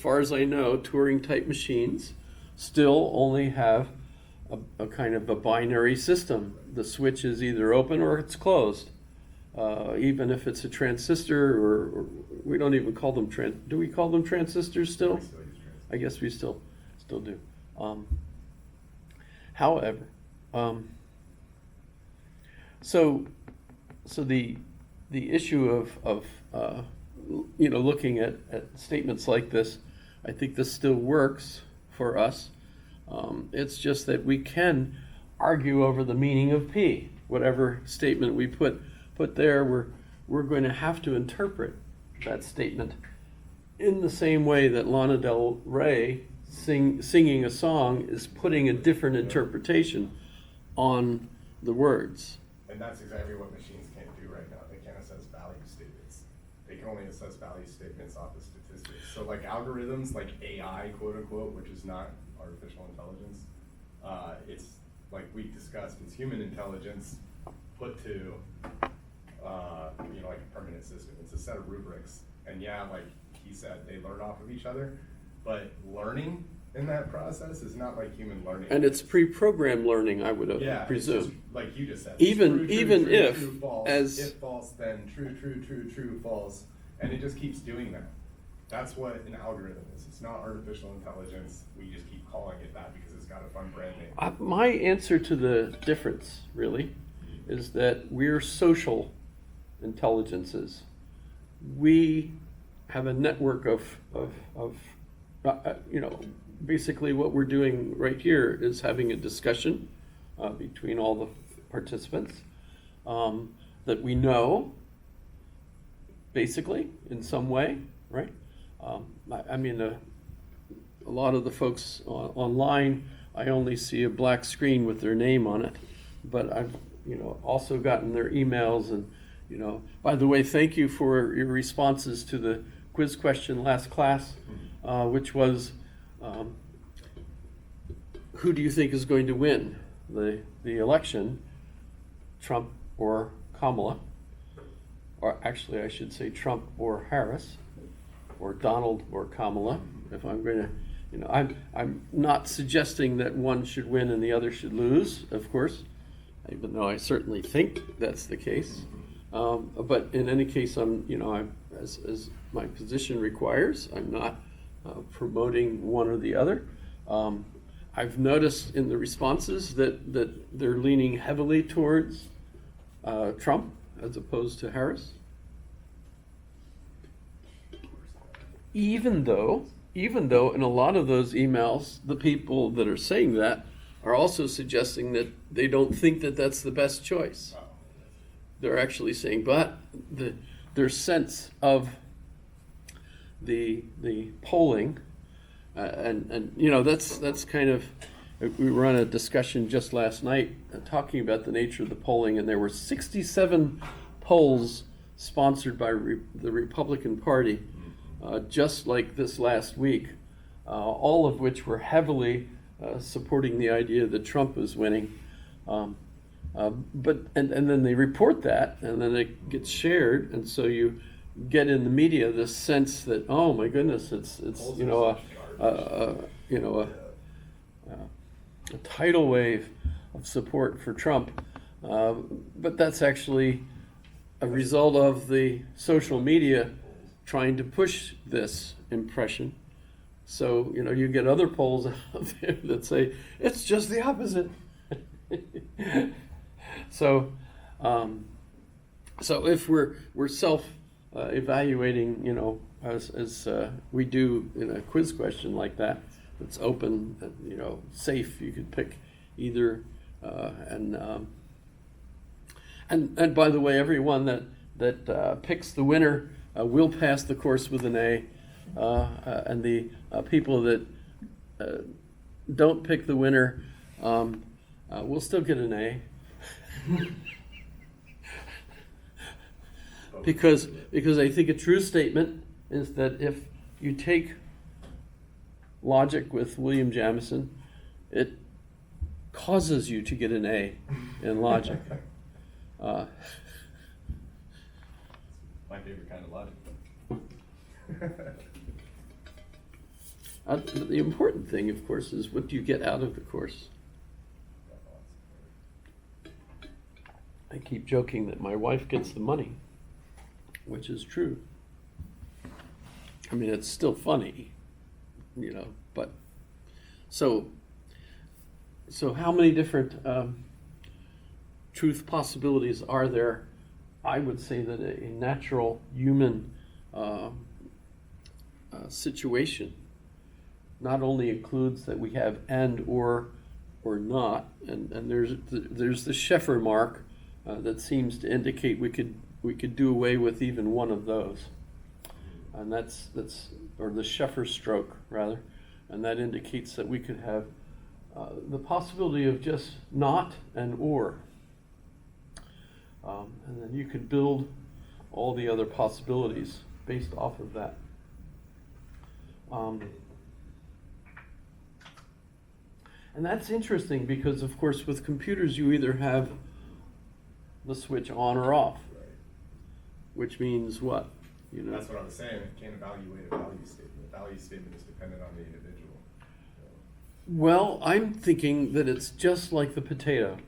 far as I know, Turing-type machines still only have a kind of a binary system. The switch is either open or it's closed. Even if it's a transistor, or we don't even call them do we call them transistors still? I guess we still do. However, so the issue of looking at statements like this, I think this still works for us. It's just that we can argue over the meaning of P. Whatever statement we put there, we're going to have to interpret that statement in the same way that Lana Del Rey singing a song is putting a different interpretation on the words. And that's exactly what machines can't do right now. They can't assess value statements. They can only assess value statements off of statistics. So like algorithms, like AI, quote unquote, which is not artificial intelligence, it's like we discussed, it's human intelligence put to like a permanent system. It's a set of rubrics. And yeah, like he said, they learn off of each other, but learning in that process is not like human learning. And it's pre-programmed learning, I would presume. It's just, like you just said. Even true, if, true, false, as if false, then true, false, and it just keeps doing that. That's what an algorithm is. It's not artificial intelligence. We just keep calling it that because it's got a fun brand name. My answer to the difference, really, is that we're social intelligences. We have a network of basically what we're doing right here is having a discussion between all the participants that we know, basically, in some way, right? A lot of the folks online, I only see a black screen with their name on it, but I've also gotten their emails, and by the way, thank you for your responses to the quiz question last class, which was, who do you think is going to win the election, Trump or Kamala? Or actually, I should say Trump or Harris, or Donald or Kamala. If I'm going to, I'm not suggesting that one should win and the other should lose, of course, even though I certainly think that's the case. But in any case, as my position requires, I'm not promoting one or the other. I've noticed in the responses that they're leaning heavily towards Trump as opposed to Harris. Even though in a lot of those emails, the people that are saying that are also suggesting that they don't think that that's the best choice. They're actually saying, but their sense of the polling, and that's kind of, we were on a discussion just last night talking about the nature of the polling, and there were 67 polls sponsored by the Republican Party just like this last week, all of which were heavily supporting the idea that Trump was winning. But then they report that, and then it gets shared, and so you get in the media this sense that, oh my goodness, it's a tidal wave of support for Trump, but that's actually a result of the social media trying to push this impression. So you get other polls out there that say it's just the opposite. So if we're self-evaluating, as we do in a quiz question like that, it's open, safe. You could pick either, and by the way, everyone that picks the winner will pass the course with an A, and the people that don't pick the winner will still get an A. Because I think a true statement is that if you take logic with William Jamison, it causes you to get an A in logic. My favorite kind of logic. The important thing, of course, is what do you get out of the course? I keep joking that my wife gets the money, which is true. I mean, it's still funny, but so how many different truth possibilities are there? I would say that a natural human situation not only includes that we have and or not, and there's the Sheffer mark that seems to indicate we could do away with even one of those, and that's or the Sheffer stroke rather, and that indicates that we could have the possibility of just not and or, and then you could build all the other possibilities based off of that. And that's interesting because, of course, with computers you either have the switch on or off, Right. which means what? That's what I was saying. It can't evaluate a value statement. A value statement is dependent on the individual. Well, I'm thinking that it's just like the potato.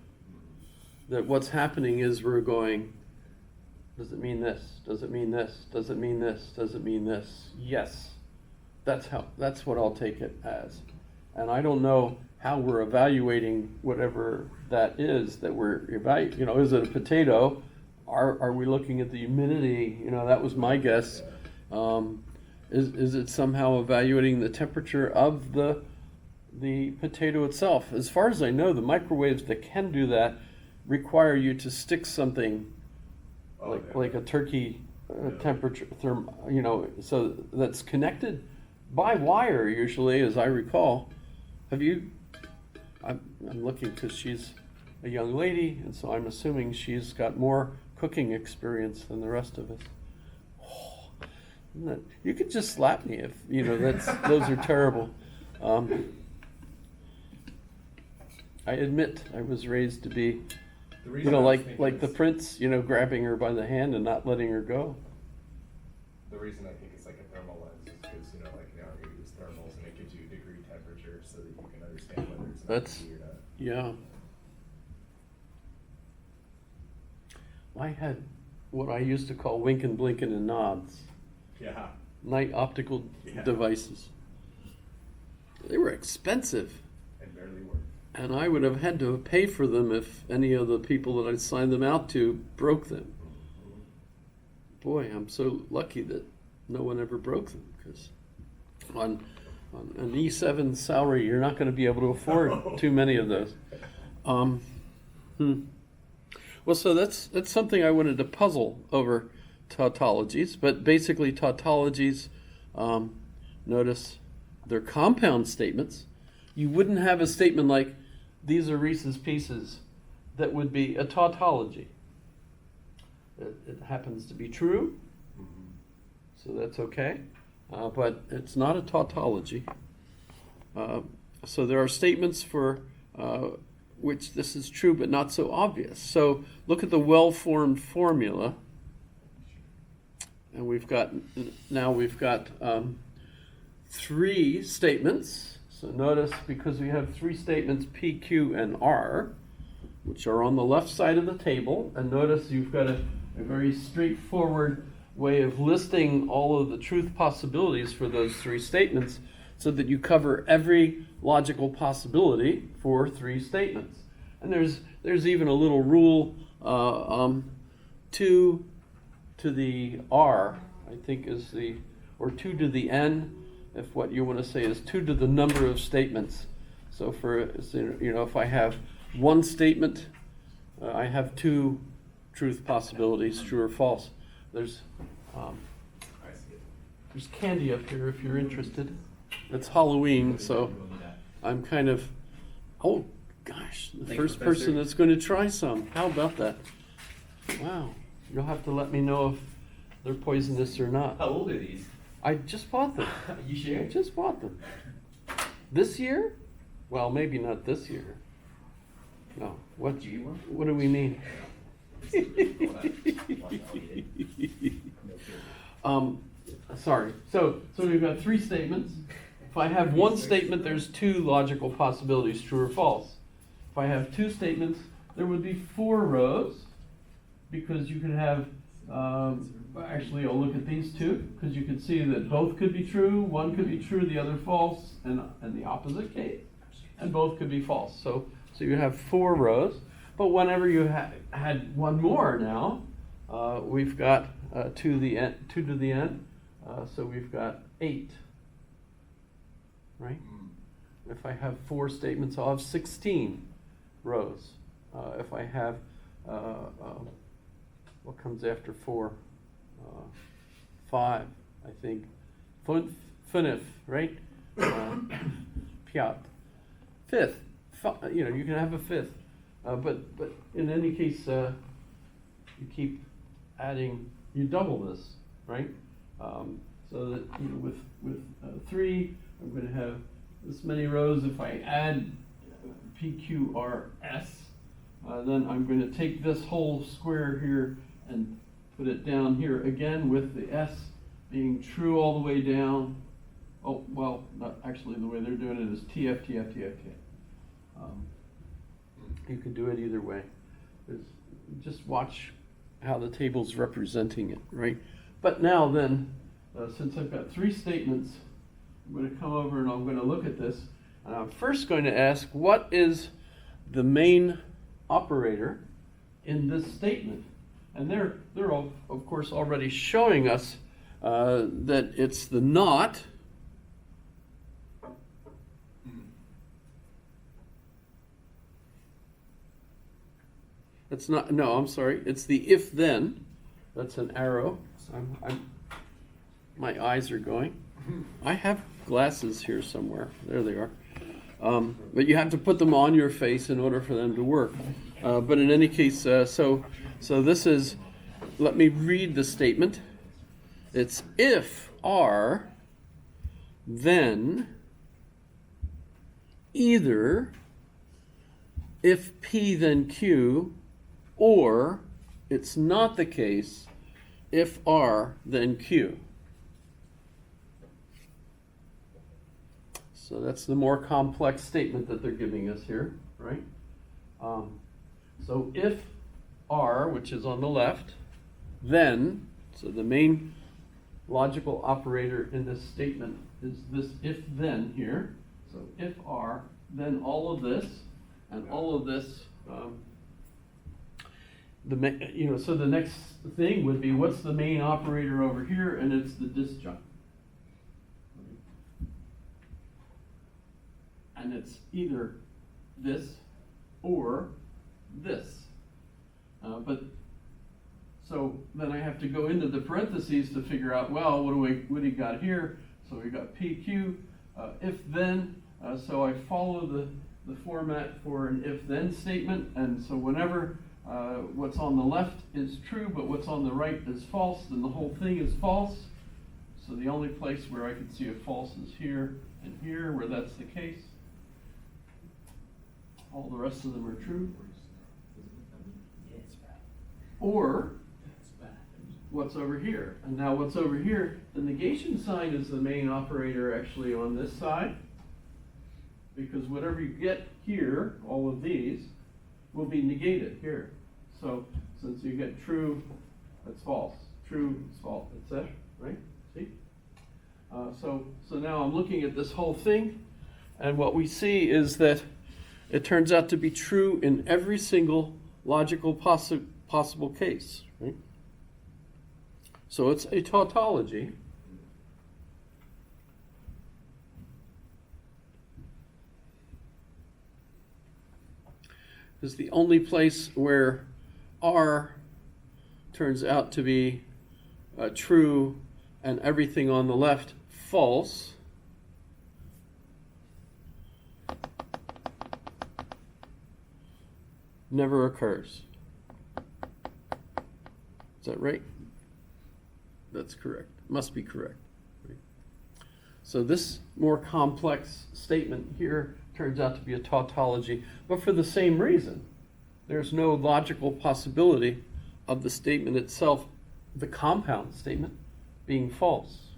That what's happening is we're going, does it mean this? Does it mean this? Does it mean this? Does it mean this? Yes. That's what I'll take it as. And I don't know how we're evaluating whatever that is that we're evaluating. Is it a potato? Are we looking at the humidity? That was my guess. Is it somehow evaluating the temperature of the potato itself? As far as I know, the microwaves that can do that require you to stick something like a turkey temperature so that's connected by wire usually, as I recall. I'm looking because she's a young lady, and so I'm assuming she's got more cooking experience than the rest of us. You could just slap me if those are terrible. I admit I was raised to be, The reason I was thinking like the is- prince, grabbing her by the hand and not letting her go. The reason I think it's like a thermal lens is because, you use thermals and it gives you a degree temperature so that you can understand whether it's That's- healthy or not. Yeah. I had what I used to call winking, blinking, and nods. Yeah. Night optical Yeah. devices. They were expensive, And barely work. and I would have had to pay for them if any of the people that I signed them out to broke them. Boy, I'm so lucky that no one ever broke them, because on an E7 salary, you're not going to be able to afford too many of those. Well, so that's something I wanted to puzzle over tautologies, but basically tautologies, notice they're compound statements. You wouldn't have a statement like, these are Reese's Pieces, that would be a tautology. It happens to be true, so that's okay, but it's not a tautology. So there are statements for which this is true but not so obvious. So look at the well-formed formula, and we've got three statements. So notice, because we have three statements P, Q, and R, which are on the left side of the table, and notice you've got a very straightforward way of listing all of the truth possibilities for those three statements, so that you cover every logical possibility for three statements. And there's even a little rule, 2 to the R, I think is or 2 to the N, if what you want to say is 2 to the number of statements. So if I have one statement, I have two truth possibilities, true or false. There's I see it. There's candy up here if you're interested. It's Halloween, so I'm kind of, oh gosh, the Thanks, first Professor. person that's going to try some. How about that? Wow. You'll have to let me know if they're poisonous or not. How old are these? I just bought them. You I sure? just bought them. This year? Well, maybe not this year. No. What Do you want? What do we mean? Sorry. So we've got three statements If I have one statement, there's two logical possibilities, true or false. If I have two statements, there would be 4 rows, because you could have, actually I'll look at these two, because you can see that both could be true, one could be true, the other false, and the opposite case, and both could be false. So you have 4 rows, but whenever you had one more now, we've got 2 to the n, so we've got 8, right? If I have 4 statements, I'll have 16 rows. If I have, what comes after 4? 5, I think. Funif, right? Piat. 5th. You can have a 5th. But in any case, you keep adding, you double this, right? So that with 3, I'm going to have this many rows. If I add PQRS, then I'm going to take this whole square here and put it down here again with the S being true all the way down. Oh, well, not actually, the way they're doing it is TF, TF, TF, TF. You could do it either way. Just watch how the table's representing it, right? But now then, since I've got 3 statements, I'm going to come over and I'm going to look at this. And I'm first going to ask, what is the main operator in this statement? And they're of course already showing us that it's the not. It's not, no, I'm sorry. It's the if then. That's an arrow. My eyes are going. I have glasses here somewhere. There they are. But you have to put them on your face in order for them to work. But in any case, so this is, let me read the statement. It's if R, then either if P then Q, or it's not the case if R then Q. So that's the more complex statement that they're giving us here, right? So if R, which is on the left, then, so the main logical operator in this statement is this if then here. So if R, then all of this, and all of this, so the next thing would be, what's the main operator over here? And it's the disjunct. And it's either this or this. So then I have to go into the parentheses to figure out, well, what do we got here? So we got PQ, if then, so I follow the format for an if then statement, and so whenever what's on the left is true, but what's on the right is false, then the whole thing is false. So the only place where I can see a false is here and here, where that's the case. All the rest of them are true. Or what's over here. And now what's over here, the negation sign is the main operator actually on this side. Because whatever you get here, all of these, will be negated here. So since you get true, that's false. True, it's false, etc. Right? See? So now I'm looking at this whole thing, and what we see is that it turns out to be true in every single logical possible case. Right? So it's a tautology. Is the only place where R turns out to be true and everything on the left false. Never occurs. Is that right? That's correct. Must be correct. Right? So this more complex statement here turns out to be a tautology, but for the same reason. There's no logical possibility of the statement itself, the compound statement, being false.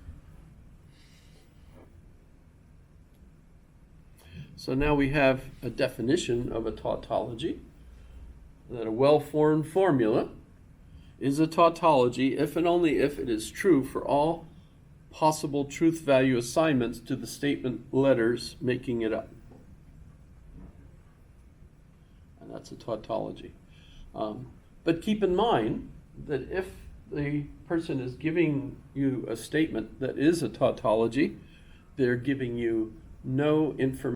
So now we have a definition of a tautology, that a well-formed formula is a tautology if and only if it is true for all possible truth value assignments to the statement letters making it up. And that's a tautology. But keep in mind that if the person is giving you a statement that is a tautology, they're giving you no information